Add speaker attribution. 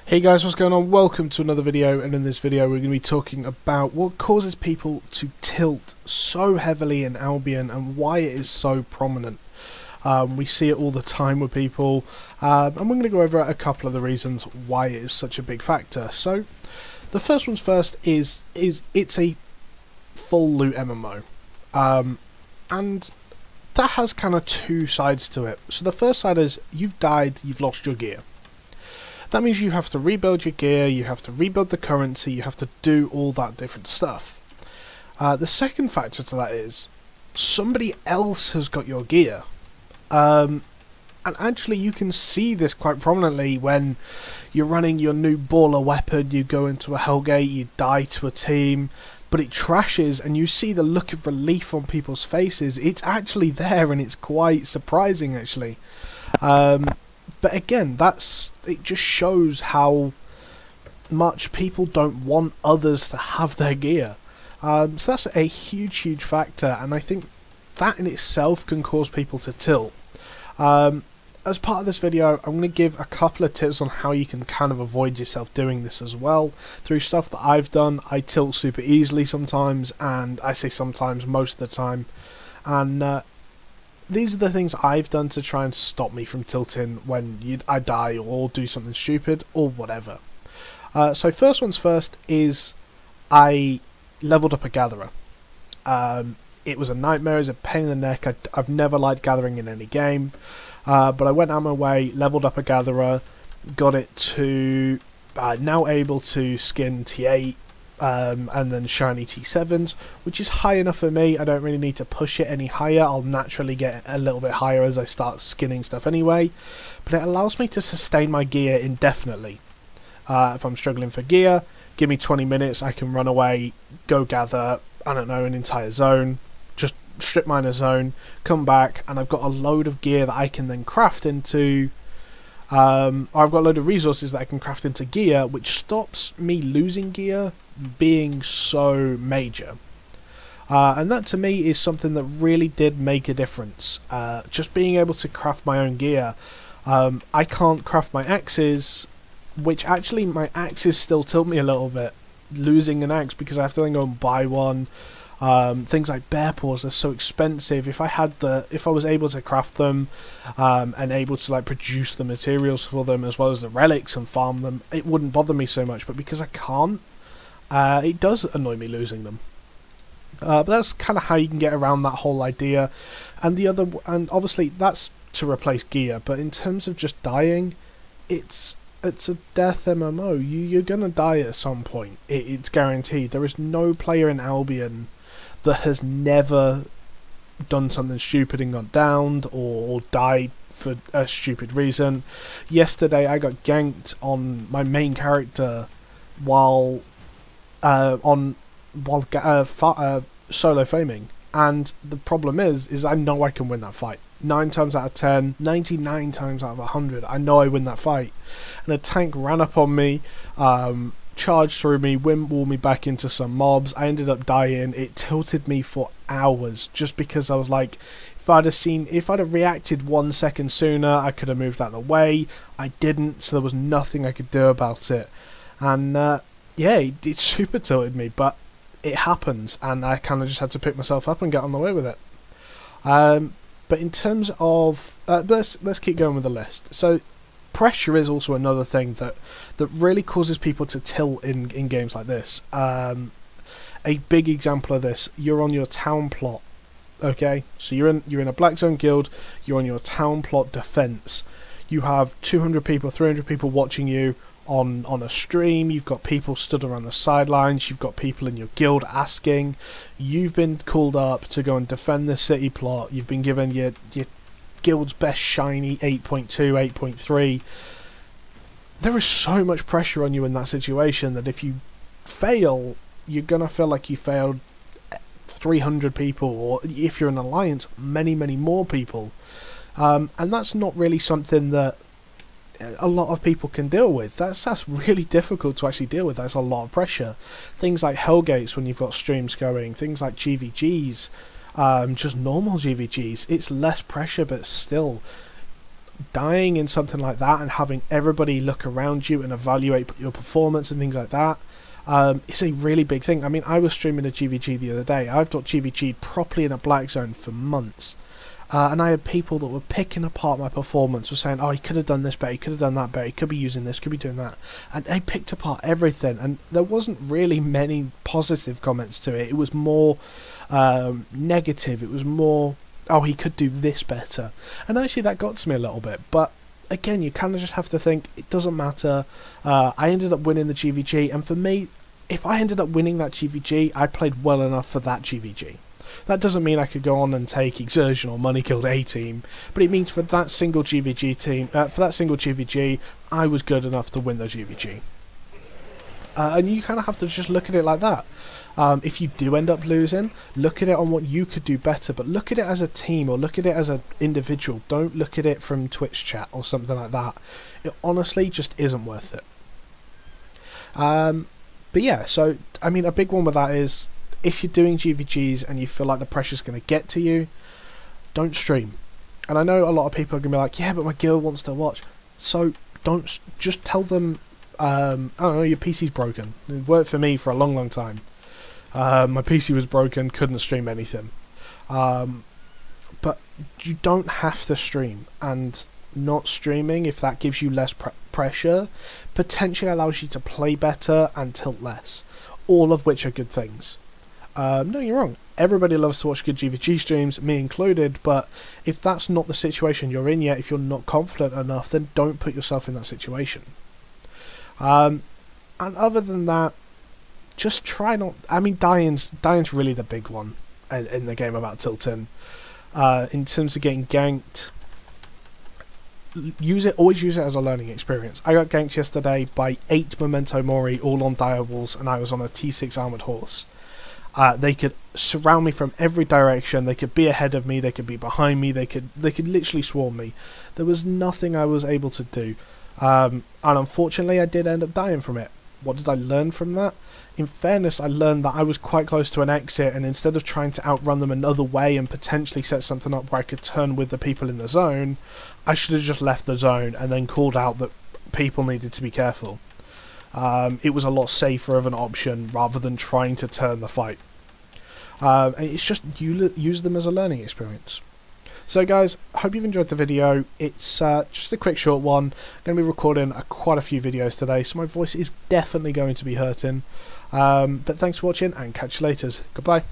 Speaker 1: Hey guys, what's going on? Welcome to another video, and in this video we're going to be talking about what causes people to tilt so heavily in Albion and why it is so prominent. We see it all the time with people, and we're going to go over a couple of the reasons why it is such a big factor. So, the first one's first is it's a full loot MMO, and that has kind of two sides to it. So the first side is you've died, you've lost your gear. That means you have to rebuild your gear, you have to rebuild the currency, you have to do all that different stuff. The second factor to that is somebody else has got your gear. And actually you can see this quite prominently when you're running your new baller weapon, you go into a Hellgate, you die to a team, but it trashes and you see the look of relief on people's faces. It's actually there and it's quite surprising actually. But again, it just shows how much people don't want others to have their gear. So that's a huge factor, and I think that in itself can cause people to tilt. As part of this video, I'm going to give a couple of tips on how you can kind of avoid yourself doing this as well. Through stuff that I've done, I tilt super easily sometimes, and I say sometimes, most of the time. And these are the things I've done to try and stop me from tilting when I die or do something stupid or whatever. So first one's first is I leveled up a gatherer. It was a nightmare, it was a pain in the neck. I've never liked gathering in any game, but I went out my way, leveled up a gatherer, got it to now able to skin T8, and then shiny T7s, which is high enough for me. I don't really need to push it any higher. I'll naturally get a little bit higher as I start skinning stuff anyway, but it allows me to sustain my gear indefinitely. If I'm struggling for gear, give me 20 minutes, I can run away, go gather, I don't know, an entire zone, just strip mine a zone, come back, and I've got a load of gear that I can then craft into I've got a load of resources that I can craft into gear, which stops me losing gear being so major. And that to me is something that really did make a difference. Just being able to craft my own gear. I can't craft my axes, which actually my axes still tilt me a little bit, losing an axe, because I have to then go and buy one. Things like bear paws are so expensive. If I was able to craft them and able to like produce the materials for them as well as the relics and farm them, it wouldn't bother me so much. But because I can't, it does annoy me losing them. But that's kind of how you can get around that whole idea. And obviously that's to replace gear. But in terms of just dying, it's a death MMO. You're gonna die at some point. It's guaranteed. There is no player in Albion that has never done something stupid and got downed or died for a stupid reason. Yesterday I got ganked on my main character while solo faming, and the problem is I know I can win that fight. 9 times out of 10, 99 times out of 100, I know I win that fight. And a tank ran up on me, charged through me, windwalled me back into some mobs. I ended up dying. It tilted me for hours just because I was like, if I'd have reacted 1 second sooner, I could have moved out of the way. I didn't, so there was nothing I could do about it. And yeah, it super tilted me, but it happens, and I kind of just had to pick myself up and get on the way with it. But in terms of let's keep going with the list. So pressure is also another thing that really causes people to tilt in games like this. A big example of this: you're on your town plot. Okay, so you're in a black zone guild. You're on your town plot defense. You have 200 people, 300 people watching you on a stream. You've got people stood around the sidelines. You've got people in your guild asking. You've been called up to go and defend the city plot. You've been given your guild's best shiny 8.2, 8.3. There is so much pressure on you in that situation that if you fail, you're gonna feel like you failed 300 people, or if you're an alliance, many more people. And that's not really something that a lot of people can deal with. That's really difficult to actually deal with. That's a lot of pressure. Things like Hellgates when you've got streams going, things like GVGs, just normal GVGs, it's less pressure, but still dying in something like that and having everybody look around you and evaluate your performance and things like that, it's a really big thing. I mean, I was streaming a GVG the other day. I've not GVG'd properly in a black zone for months. And I had people that were picking apart my performance, were saying, oh, he could have done this better, he could have done that better, he could be using this, could be doing that. And they picked apart everything, and there wasn't really many positive comments to it. It was more negative. It was more, oh, he could do this better. And actually that got to me a little bit, but again, you kind of just have to think, it doesn't matter. I ended up winning the GVG, and for me, if I ended up winning that GVG, I played well enough for that GVG. That doesn't mean I could go on and take Exertion or Money Killed A team, but it means for that single GVG team, for that single GVG, I was good enough to win the GVG. And you kind of have to just look at it like that. If you do end up losing, look at it on what you could do better, but look at it as a team or look at it as an individual. Don't look at it from Twitch chat or something like that. It honestly just isn't worth it. But yeah, so I mean, a big one with that is, if you're doing GVGs and you feel like the pressure's going to get to you, don't stream. And I know a lot of people are going to be like, yeah, but my guild wants to watch. So don't, just tell them, I don't know, your PC's broken. It worked for me for a long, long time. My PC was broken, couldn't stream anything. But you don't have to stream, and not streaming, if that gives you less pressure, potentially allows you to play better and tilt less. All of which are good things. No, you're wrong. Everybody loves to watch good GVG streams, me included, but if that's not the situation you're in yet, if you're not confident enough, then don't put yourself in that situation. And other than that, just try not... I mean, dying's really the big one in the game about tilting. In terms of getting ganked, always use it as a learning experience. I got ganked yesterday by 8 Memento Mori, all on dire walls, and I was on a T6 armoured horse. They could surround me from every direction. They could be ahead of me. They could be behind me. They could literally swarm me. There was nothing I was able to do, and unfortunately, I did end up dying from it. What did I learn from that? In fairness, I learned that I was quite close to an exit, and instead of trying to outrun them another way and potentially set something up where I could turn with the people in the zone, I should have just left the zone and then called out that people needed to be careful. It was a lot safer of an option rather than trying to turn the fight. It's just, use them as a learning experience. So guys, hope you've enjoyed the video. It's just a quick short one. I'm going to be recording quite a few videos today, so my voice is definitely going to be hurting. But thanks for watching, and catch you later. Goodbye.